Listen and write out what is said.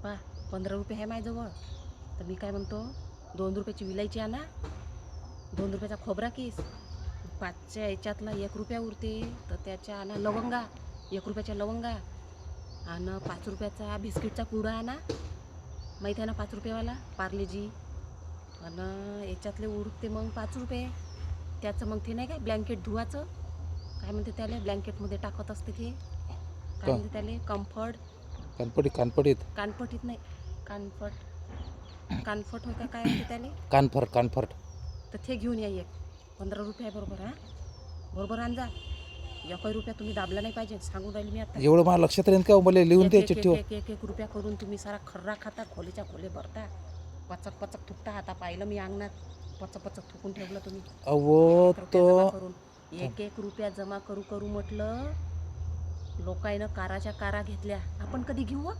पा 15 रुपये आहे माझ्याजवळ. तर मी काय म्हणतो, 2 रुपयाची विलायची आणा, 2 रुपयाचा खोबरा किस, 5च्या याच्यातला 1 रुपया उरते तर त्याच्या आणा लवंगा, 1 रुपयाच्या लवंगा, आणि 5 रुपयाचा बिस्किटचा पुडा आणा, माहीत आहे ना 5 रुपयेवाला पार्लेजी. आणि याच्यातले उरते मग 5 रुपये. त्याचं मग ते नाही काय ब्लँकेट धुवाचं, काय म्हणते त्याला, ब्लँकेटमध्ये टाकत असते ते, काय म्हणते त्याला, कम्फर्ट, कानपटीत नाही, कानफट होता, काय म्हणते त्याला, कानफट. तर ते घेऊन या एक. 15 रुपये आहे बरोबर. हां बरोबर आणजा. 1 रुपया तुम्ही दाबला नाही पाहिजे, सांगून राहील मी आता. एवढं मला लक्षात राहील का मला लिहून एक द्या एक एक चिठ्ठीवर. एक एक एक रुपया करून तुम्ही सारा खर्रा खाता, खोलेच्या खोले भरता, पचक पचक थुकता. आता पाहिलं मी अंगणात पचक पचक थुकून ठेवलं तुम्ही. अहो 1 रुपया जमा तो करून, 1 रुपया जमा करू म्हटलं. लोकांनं काराच्या कारा घेतल्या, आपण कधी घेऊ?